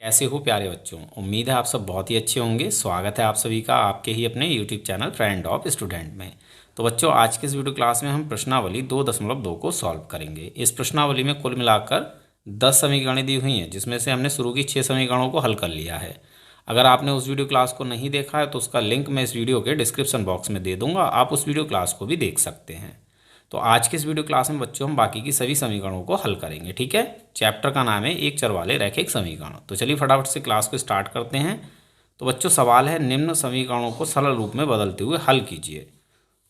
कैसे हो प्यारे बच्चों। उम्मीद है आप सब बहुत ही अच्छे होंगे। स्वागत है आप सभी का आपके ही अपने YouTube channel friend of student में। तो बच्चों, आज के इस वीडियो क्लास में हम प्रश्नावली 2.2 को सॉल्व करेंगे। इस प्रश्नावली में कुल मिलाकर 10 समीकरणें दी हुई हैं, जिसमें से हमने शुरू की 6 समीकरणों को हल कर लिया है। अगर आपने उस वीडियो क्लास को नहीं देखा है तो उसका लिंक मैं इस वीडियो के डिस्क्रिप्शन बॉक्स में दे दूंगा, आप उस वीडियो क्लास को भी देख सकते हैं। तो आज के इस वीडियो क्लास में बच्चों हम बाकी की सभी समीकरणों को हल करेंगे। ठीक है, चैप्टर का नाम है एक चर वाले रैखिक समीकरण। तो चलिए फटाफट से क्लास को स्टार्ट करते हैं। तो बच्चों, सवाल है निम्न समीकरणों को सरल रूप में बदलते हुए हल कीजिए।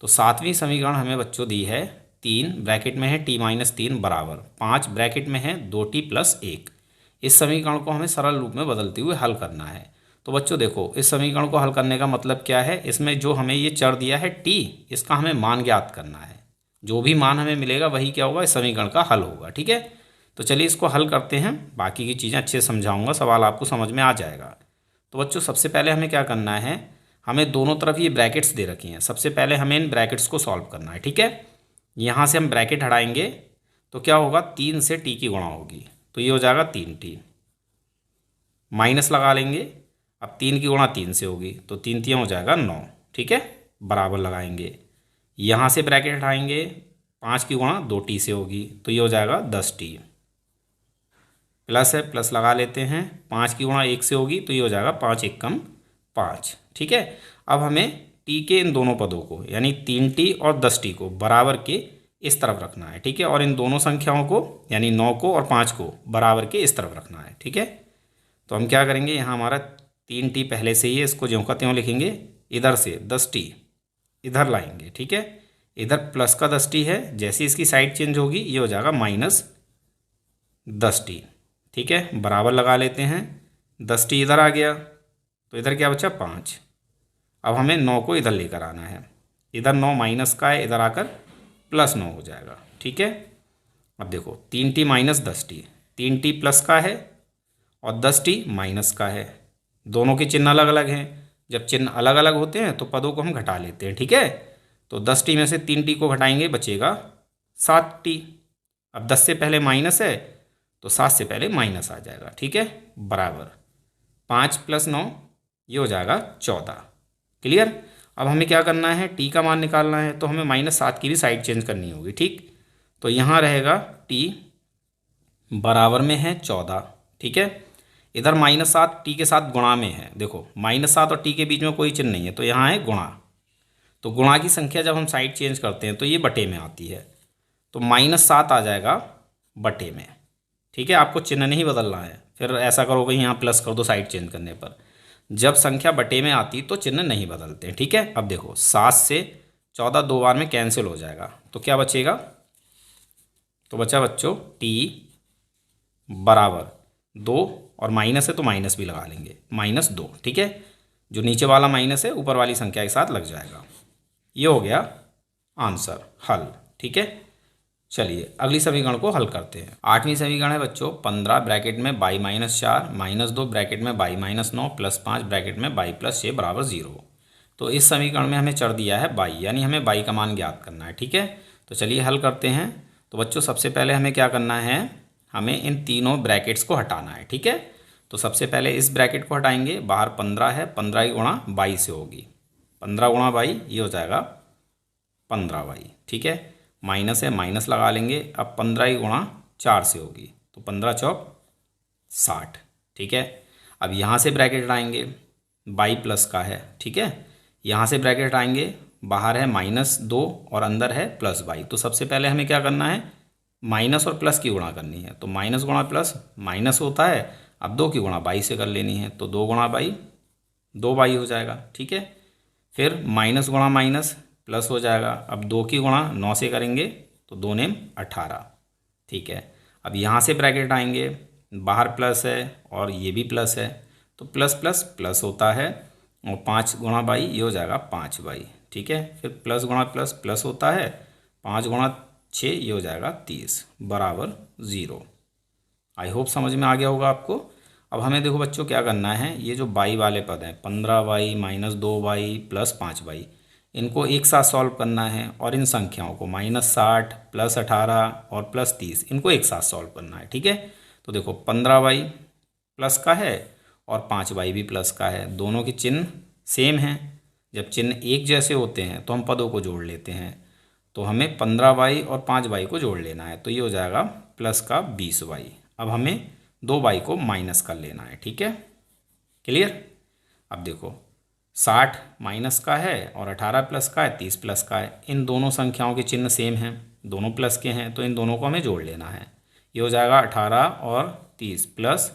तो 7वीं समीकरण हमें बच्चों दी है 3 ब्रैकेट में है t-3 बराबर 5 ब्रैकेट में है 2t+1। इस समीकरण को हमें सरल रूप में बदलते हुए हल करना है। तो बच्चों देखो, इस समीकरण को हल करने का मतलब क्या है, इसमें जो हमें ये चर दिया है t, इसका हमें मान ज्ञात करना है। जो भी मान हमें मिलेगा वही क्या होगा, इस समीकरण का हल होगा। ठीक है, तो चलिए इसको हल करते हैं। बाकी की चीज़ें अच्छे से समझाऊंगा, सवाल आपको समझ में आ जाएगा। तो बच्चों, सबसे पहले हमें क्या करना है, हमें दोनों तरफ ये ब्रैकेट्स दे रखी हैं। सबसे पहले हमें इन ब्रैकेट्स को सॉल्व करना है। ठीक है, यहाँ से हम ब्रैकेट हटाएंगे तो क्या होगा, 3 से टी की गुणा होगी, तो ये हो जाएगा 3t। माइनस लगा लेंगे, अब 3 की गुणा 3 से होगी तो 3 तियाँ हो जाएगा 9। ठीक है, बराबर लगाएंगे। यहाँ से ब्रैकेट हटाएंगे, 5 की गुणा 2t से होगी तो ये हो जाएगा 10t। प्लस है, प्लस लगा लेते हैं, 5 की गुणा 1 से होगी तो ये हो जाएगा 5 एकम 5। ठीक है, अब हमें t के इन दोनों पदों को यानी 3t और 10t को बराबर के इस तरफ रखना है। ठीक है, और इन दोनों संख्याओं को यानी 9 को और 5 को बराबर के इस तरफ रखना है। ठीक है, तो हम क्या करेंगे, यहाँ हमारा 3t पहले से ही है, इसको ज्यों का त्यों लिखेंगे। इधर से 10t इधर लाएंगे। ठीक है, इधर प्लस का 10t है, जैसे इसकी साइड चेंज होगी ये हो जाएगा -10t। ठीक है, बराबर लगा लेते हैं, 10t इधर आ गया तो इधर क्या बचा 5। अब हमें 9 को इधर लेकर आना है, इधर 9 माइनस का है, इधर आकर +9 हो जाएगा। ठीक है, अब देखो 3t - 10t, 3t प्लस का है और 10t माइनस का है, दोनों के चिन्ह अलग अलग हैं। जब चिन्ह अलग अलग होते हैं तो पदों को हम घटा लेते हैं। ठीक है, तो 10t में से 3t को घटाएंगे, बचेगा 7t। अब 10 से पहले माइनस है तो 7 से पहले माइनस आ जाएगा। ठीक है, बराबर 5 + 9 ये हो जाएगा 14। क्लियर। अब हमें क्या करना है, t का मान निकालना है, तो हमें -7 की भी साइड चेंज करनी होगी। ठीक, तो यहाँ रहेगा t बराबर में है 14। ठीक है, इधर -7 t के साथ गुणा में है। देखो -7 और t के बीच में कोई चिन्ह नहीं है, तो यहाँ है गुणा। तो गुणा की संख्या जब हम साइड चेंज करते हैं तो ये बटे में आती है, तो -7 आ जाएगा बटे में। ठीक है, आपको चिन्ह नहीं बदलना है, फिर ऐसा करोगे यहाँ प्लस कर दो साइड चेंज करने पर। जब संख्या बटे में आती तो चिन्ह नहीं बदलते। ठीक है, अब देखो 7 से 14 दो बार में कैंसिल हो जाएगा, तो क्या बचेगा, तो बचा बच्चों t बराबर 2, और माइनस है तो माइनस भी लगा लेंगे, -2। ठीक है, जो नीचे वाला माइनस है ऊपर वाली संख्या के साथ लग जाएगा। ये हो गया आंसर, हल। ठीक है, चलिए अगली समीकरण को हल करते हैं। 8वीं समीकरण है बच्चों 15 ब्रैकेट में y - 4 -2 ब्रैकेट में y - 9 +5 ब्रैकेट में y + 6 बराबर 0। तो इस समीकरण में हमें चर दिया है y, यानी हमें y का मान ज्ञात करना है। ठीक है, तो चलिए हल करते हैं। तो बच्चों सबसे पहले हमें क्या करना है, हमें इन तीनों ब्रैकेट्स को हटाना है। ठीक है, तो सबसे पहले इस ब्रैकेट को हटाएंगे, बाहर 15 है, 15 की गुणा 22 से होगी, 15 गुणा 22 ये हो जाएगा 15y। ठीक है, माइनस है, माइनस लगा लेंगे, अब 15 की गुणा 4 से होगी, तो 15 चौक 60। ठीक है, अब यहाँ से ब्रैकेट हटाएंगे, y प्लस का है। ठीक है, यहाँ से ब्रैकेट हटाएंगे, बाहर है -2 और अंदर है +y। तो सबसे पहले हमें क्या करना है, माइनस और प्लस की गुणा करनी है, तो माइनस गुणा प्लस माइनस होता है। अब 2 की गुणा 22 से कर लेनी है, तो 2 गुणा 22 2y हो जाएगा। ठीक है, फिर माइनस गुणा माइनस प्लस हो जाएगा, अब 2 की गुणा 9 से करेंगे तो 2 नेम 18। ठीक है, अब यहाँ से ब्रैकेट आएंगे, बाहर प्लस है और ये भी प्लस है, तो प्लस प्लस प्लस होता है, और 5 गुणा 22 ये हो जाएगा 5y। ठीक है, फिर प्लस गुणा प्लस प्लस होता है, 5 गुणा 6 ये हो जाएगा 30 बराबर 0। आई होप समझ में आ गया होगा आपको। अब हमें देखो बच्चों क्या करना है, ये जो y वाले पद हैं 15y - 2y + 5y, इनको एक साथ सॉल्व करना है, और इन संख्याओं को -60 +18 और +30 इनको एक साथ सॉल्व करना है। ठीक है, तो देखो 15y प्लस का है और 5y भी प्लस का है। दोनों के चिन्ह सेम हैं। जब चिन्ह एक जैसे होते हैं तो हम पदों को जोड़ लेते हैं। तो हमें 15y और 5y को जोड़ लेना है, तो ये हो जाएगा प्लस का 20y। अब हमें 2y को माइनस कर लेना है। ठीक है, क्लियर। अब देखो 60 माइनस का है और 18 प्लस का है, 30 प्लस का है। इन दोनों संख्याओं के चिन्ह सेम हैं, दोनों प्लस के हैं, तो इन दोनों को हमें जोड़ लेना है। ये हो जाएगा 18 और 30 प्लस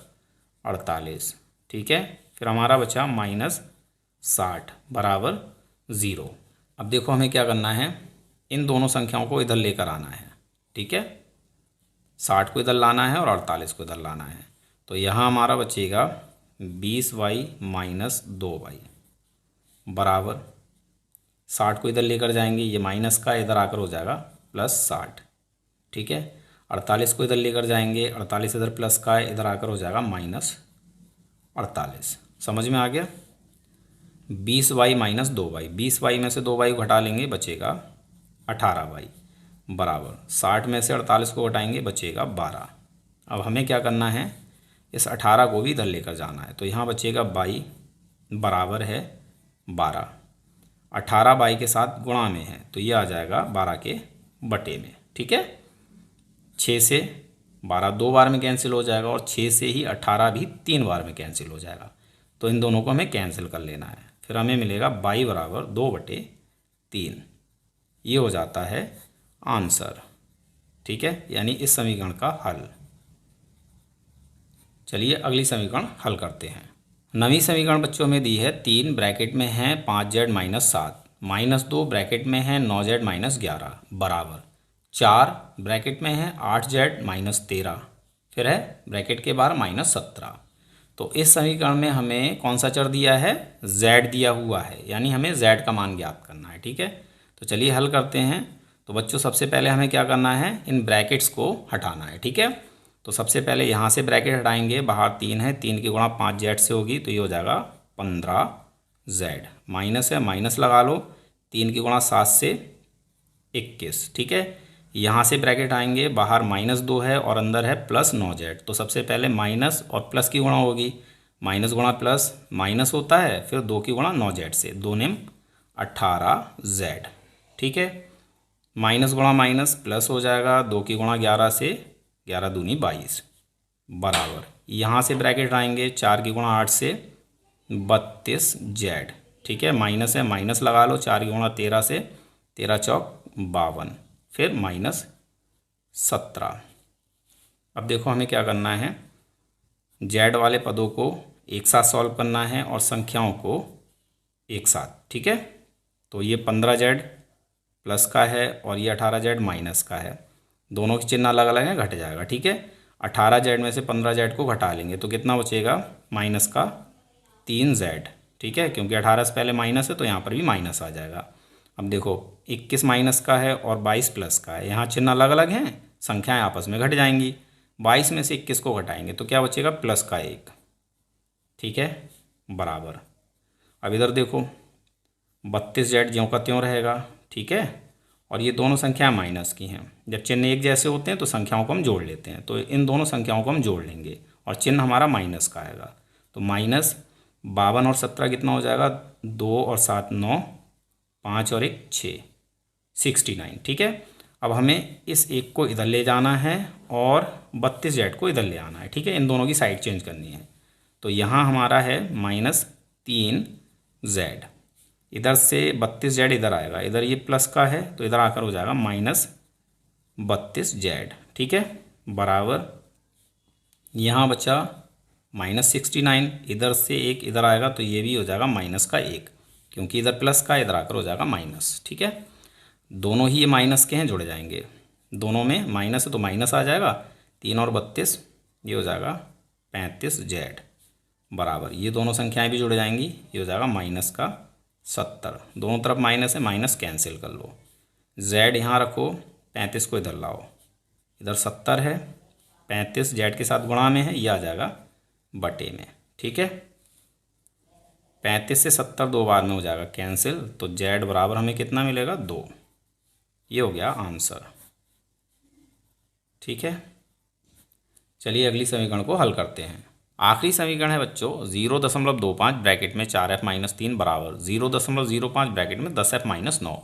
48। ठीक है, फिर हमारा बचा -60 बराबर 0। अब देखो हमें क्या करना है, इन दोनों संख्याओं को इधर लेकर आना है। ठीक है, 60 को इधर लाना है और 48 को इधर लाना है। तो यहाँ हमारा बचेगा 20y माइनस 2y बराबर 60 को इधर लेकर जाएंगे, ये माइनस का इधर आकर हो जाएगा +60। ठीक है, 48 को इधर लेकर जाएंगे, 48 इधर प्लस का है, इधर आकर हो जाएगा -48। समझ में आ गया। 20y माइनस 2y, 20y में से 2y को घटा लेंगे, बचेगा 18y बराबर 60 में से 48 को घटाएंगे, बचेगा 12। अब हमें क्या करना है, इस 18 को भी इधर लेकर जाना है। तो यहाँ बचेगा y बराबर है 12। 18 y के साथ गुणा में है, तो ये आ जाएगा 12 के बटे में। ठीक है, 6 से 12 2 बार में कैंसिल हो जाएगा और 6 से ही 18 भी 3 बार में कैंसिल हो जाएगा। तो इन दोनों को हमें कैंसिल कर लेना है। फिर हमें मिलेगा y बराबर 2/3। ये हो जाता है आंसर। ठीक है, यानी इस समीकरण का हल। चलिए अगली समीकरण हल करते हैं। नवी समीकरण बच्चों में दी है 3 ब्रैकेट में है 5z माइनस 7 -2 ब्रैकेट में है 9z माइनस 11 बराबर 4 ब्रैकेट में है 8z माइनस 13, फिर है ब्रैकेट के बाहर -17। तो इस समीकरण में हमें कौन सा चर दिया है, z दिया हुआ है, यानी हमें z का मान ज्ञात करना है। ठीक है, तो चलिए हल करते हैं। तो बच्चों सबसे पहले हमें क्या करना है, इन ब्रैकेट्स को हटाना है। ठीक है, तो सबसे पहले यहाँ से ब्रैकेट हटाएंगे, बाहर 3 है, 3 की गुणा 5z से होगी, तो ये हो जाएगा 15z। माइनस है, माइनस लगा लो, 3 की गुणा 7 से 21। ठीक है, यहाँ से ब्रैकेट आएंगे, बाहर -2 है और अंदर है +9z। तो सबसे पहले माइनस और प्लस की गुणा होगी, माइनस गुणा प्लस माइनस होता है, फिर 2 की गुणा 9z से, 2 नेम 18z। ठीक है, माइनस गुणा माइनस प्लस हो जाएगा, 2 की गुणा 11 से, 11 दूनी 22 बराबर, यहाँ से ब्रैकेट आएंगे, 4 की गुणा 8 से 32z। ठीक है, माइनस है, माइनस लगा लो, 4 की गुणा 13 से, 13 चौक 52, फिर -17। अब देखो हमें क्या करना है, z वाले पदों को एक साथ सॉल्व करना है और संख्याओं को एक साथ। ठीक है, तो ये 15z प्लस का है और ये 18z माइनस का है, दोनों के चिन्ह अलग अलग हैं, घट जाएगा। ठीक है, 18z में से 15z को घटा लेंगे तो कितना बचेगा, माइनस का 3z। ठीक है, क्योंकि 18 से पहले माइनस है तो यहाँ पर भी माइनस आ जाएगा। अब देखो 21 माइनस का है और 22 प्लस का है, यहाँ चिन्ह अलग अलग हैं, संख्याएं आपस में घट जाएंगी। 22 में से 21 को घटाएंगे तो क्या बचेगा, प्लस का 1। ठीक है, बराबर, अब इधर देखो 32z ज्यों का त्यों रहेगा। ठीक है, और ये दोनों संख्याएं माइनस की हैं, जब चिन्ह एक जैसे होते हैं तो संख्याओं को हम जोड़ लेते हैं, तो इन दोनों संख्याओं को हम जोड़ लेंगे और चिन्ह हमारा माइनस का आएगा। तो -52 और 17 कितना हो जाएगा, 2 और 7 9, 5 और 1 6, 69। ठीक है, अब हमें इस एक को इधर ले जाना है और 32z को इधर ले आना है। ठीक है, इन दोनों की साइड चेंज करनी है। तो यहाँ हमारा है -3z, इधर से 32z इधर आएगा, इधर ये प्लस का है तो इधर आकर हो जाएगा -32z। ठीक है, बराबर यहाँ बचा -69, इधर से एक इधर आएगा तो ये भी हो जाएगा -1, क्योंकि इधर प्लस का इधर आकर हो जाएगा माइनस। ठीक है, दोनों ही ये माइनस के हैं, जुड़ जाएंगे, दोनों में माइनस है तो माइनस आ जाएगा, 3 और 32 ये हो जाएगा 35z बराबर, ये दोनों संख्याएं भी जुड़ जाएंगी, ये हो जाएगा -70। दोनों तरफ माइनस है, माइनस कैंसिल कर लो, z यहाँ रखो, 35 को इधर लाओ, इधर 70 है, 35 z के साथ गुणा में है, ये आ जाएगा बटे में। ठीक है, 35 से 70 2 बार में हो जाएगा कैंसिल, तो z बराबर हमें कितना मिलेगा, 2। ये हो गया आंसर। ठीक है, चलिए अगली समीकरण को हल करते हैं। आखिरी समीकरण है बच्चों 0.25 ब्रैकेट में 4f-3 बराबर 0.05 ब्रैकेट में 10f-9।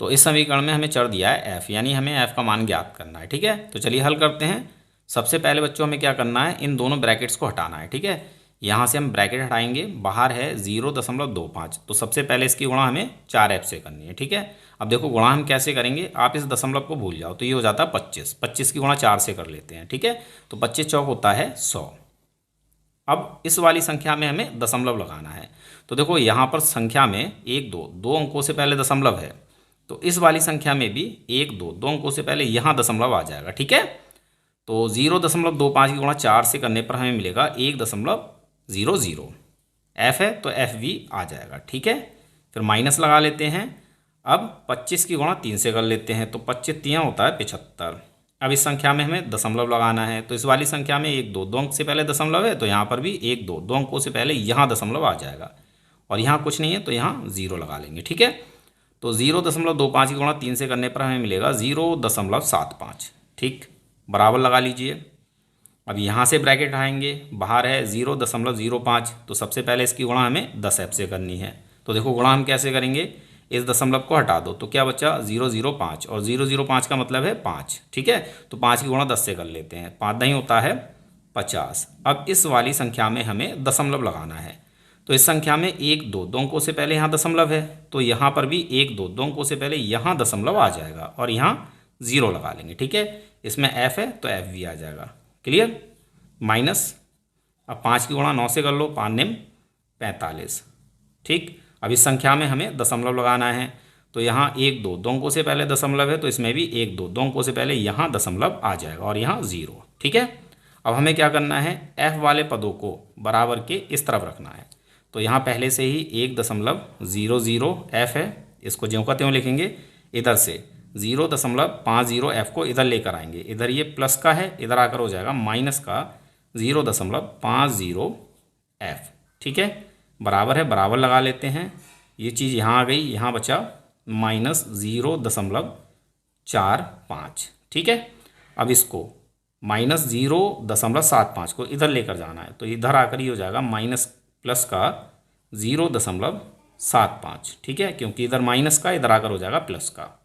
तो इस समीकरण में हमें चर दिया है f, यानी हमें f का मान ज्ञात करना है। ठीक है, तो चलिए हल करते हैं। सबसे पहले बच्चों हमें क्या करना है, इन दोनों ब्रैकेट्स को हटाना है। ठीक है, यहाँ से हम ब्रैकेट हटाएंगे, बाहर है 0.25, तो सबसे पहले इसकी गुणा हमें 4f से करनी है। ठीक है, अब देखो गुणा हम कैसे करेंगे, आप इस दशमलव को भूल जाओ, तो ये हो जाता है 25। 25 की गुणा 4 से कर लेते हैं। ठीक है, तो 25 चौक होता है 100। अब इस वाली संख्या में हमें दशमलव लगाना है। तो देखो यहाँ पर संख्या में 1 2 दो अंकों से पहले दशमलव है, तो इस वाली संख्या में भी 1 2 दो अंकों से पहले यहाँ दशमलव आ जाएगा। ठीक है, तो 0.25 की गुणा 4 से करने पर हमें मिलेगा 1.00। f है तो f भी आ जाएगा। ठीक है, फिर माइनस लगा लेते हैं। अब 25 की गुणा 3 से कर लेते हैं, तो 25 3 होता है 75। अब इस संख्या में हमें दशमलव लगाना है, तो इस वाली संख्या में 1 2 दो अंक से पहले दशमलव है, तो यहाँ पर भी 1 2 दो अंकों से पहले यहाँ दशमलव आ जाएगा, और यहाँ कुछ नहीं है तो यहाँ 0 लगा लेंगे। ठीक है, तो 0.25 की गुणा 3 से करने पर हमें मिलेगा 0.75। ठीक, बराबर लगा लीजिए। अब यहाँ से ब्रैकेट आएंगे, बाहर है 0.05, तो सबसे पहले इसकी गुणा हमें 10f से करनी है। तो देखो गुणा हम कैसे करेंगे, इस दशमलव को हटा दो, तो क्या बचा 0.05, और 0.05 का मतलब है 5। ठीक है, तो 5 की गुणा 10 से कर लेते हैं, 5 नहीं होता है 50। अब इस वाली संख्या में हमें दशमलव लगाना है, तो इस संख्या में 1 2 दो अंकों से पहले यहाँ दशमलव है, तो यहाँ पर भी 1 2 दो अंकों से पहले यहाँ दशमलव आ जाएगा, और यहाँ 0 लगा लेंगे। ठीक है, इसमें f है तो f भी आ जाएगा। क्लियर, माइनस, अब 5 की गुणा 9 से कर लो, 5 निम 45। ठीक, अब इस संख्या में हमें दशमलव लगाना है, तो यहाँ 1 2 दो अंकों से पहले दशमलव है, तो इसमें भी 1 2 दो अंकों से पहले यहाँ दशमलव आ जाएगा, और यहाँ 0। ठीक है, अब हमें क्या करना है, f वाले पदों को बराबर के इस तरफ रखना है। तो यहाँ पहले से ही 1.00 f है, इसको ज्यों का त्यों लिखेंगे। इधर से 0.50 f को इधर लेकर आएंगे, इधर ये प्लस का है, इधर आकर हो जाएगा माइनस का 0.50 f। ठीक है, बराबर है, बराबर लगा लेते हैं। ये चीज़ यहाँ आ गई, यहाँ बचा -0.45। ठीक है, अब इसको -0.75 को इधर लेकर जाना है, तो इधर आकर ही हो जाएगा माइनस प्लस का 0.75। ठीक है, क्योंकि इधर माइनस का, इधर आकर हो जाएगा प्लस का।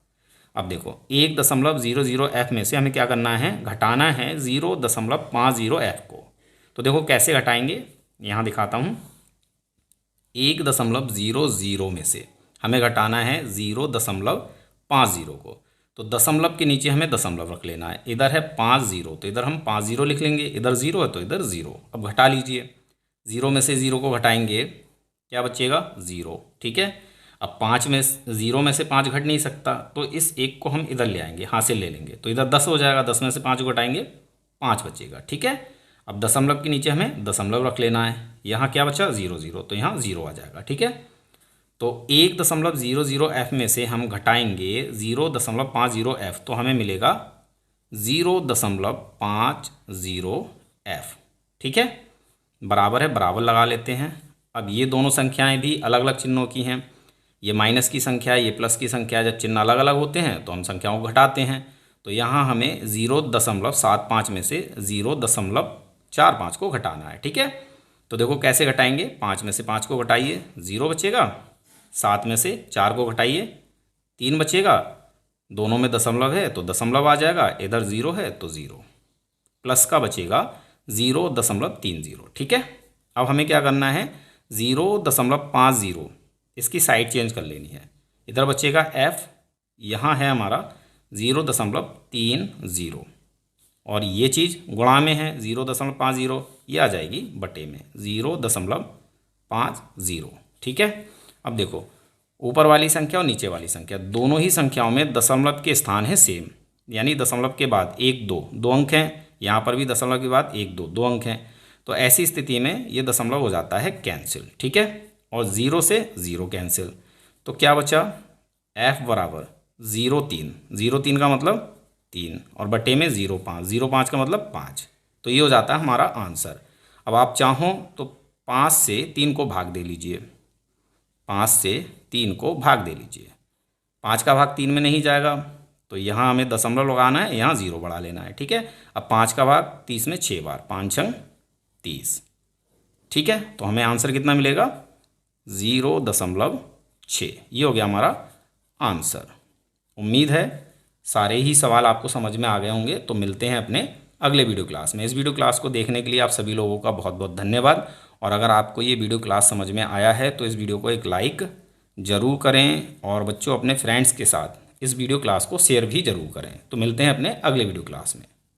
अब देखो 1.00 f में से हमें क्या करना है, घटाना है 0.50 f को। तो देखो कैसे घटाएंगे, यहाँ दिखाता हूँ। 1.00 में से हमें घटाना है 0.50 को, तो दशमलव के नीचे हमें दशमलव रख लेना है। इधर है 50, तो इधर हम 50 लिख लेंगे, इधर 0 है तो इधर 0। अब घटा लीजिए, 0 में से 0 को घटाएंगे, क्या बचेगा 0। ठीक है, अब 5 में 0 में से 5 घट नहीं सकता, तो इस 1 को हम इधर ले आएंगे, हासिल ले लेंगे, तो इधर 10 हो जाएगा। 10 में से 5 को घटाएंगे, 5 बचेगा। ठीक है, अब दशमलव के नीचे हमें दशमलव रख लेना है। यहाँ क्या बचा 0 0, तो यहाँ 0 आ जाएगा। ठीक है, तो 1.00 f में से हम घटाएंगे 0.50 f, तो हमें मिलेगा 0.50 f। ठीक है, बराबर है, बराबर लगा लेते हैं। अब ये दोनों संख्याएं भी अलग अलग चिन्हों की हैं, ये माइनस की संख्या है, ये प्लस की संख्या है। जब चिन्ह अलग अलग होते हैं तो हम संख्याओं को घटाते हैं, तो यहाँ हमें 0.75 में से 0.45 को घटाना है। ठीक है, तो देखो कैसे घटाएंगे, 5 में से 5 को घटाइए, 0 बचेगा। 7 में से 4 को घटाइए, 3 बचेगा। दोनों में दशमलव है तो दशमलव आ जाएगा, इधर 0 है तो 0, प्लस का बचेगा 0.30। ठीक है, अब हमें क्या करना है, 0.50 इसकी साइड चेंज कर लेनी है। इधर बचेगा f, यहाँ है हमारा 0.30, और ये चीज़ गुणा में है 0.50, ये आ जाएगी बटे में 0.50। ठीक है, अब देखो ऊपर वाली संख्या और नीचे वाली संख्या, दोनों ही संख्याओं में दशमलव के स्थान है सेम, यानी दशमलव के बाद 1 2 दो अंक हैं, यहाँ पर भी दशमलव के बाद 1 2 दो अंक हैं। तो ऐसी स्थिति में ये दशमलव हो जाता है कैंसिल। ठीक है, और 0 से 0 कैंसिल, तो क्या बचा f बराबर 0.3। 0.3 का मतलब 3, और बटे में 0.5, 0.5 का मतलब 5। तो ये हो जाता है हमारा आंसर। अब आप चाहो तो 5 से 3 को भाग दे लीजिए, 5 से 3 को भाग दे लीजिए। 5 का भाग 3 में नहीं जाएगा, तो यहाँ हमें दशमलव लगाना है, यहाँ 0 बढ़ा लेना है। ठीक है, अब 5 का भाग 30 में 6 बार, 5 छंग 30। ठीक है, तो हमें आंसर कितना मिलेगा 0.6। ये हो गया हमारा आंसर। उम्मीद है सारे ही सवाल आपको समझ में आ गए होंगे। तो मिलते हैं अपने अगले वीडियो क्लास में। इस वीडियो क्लास को देखने के लिए आप सभी लोगों का बहुत बहुत धन्यवाद। और अगर आपको ये वीडियो क्लास समझ में आया है तो इस वीडियो को एक लाइक ज़रूर करें और बच्चों अपने फ्रेंड्स के साथ इस वीडियो क्लास को शेयर भी ज़रूर करें। तो मिलते हैं अपने अगले वीडियो क्लास में।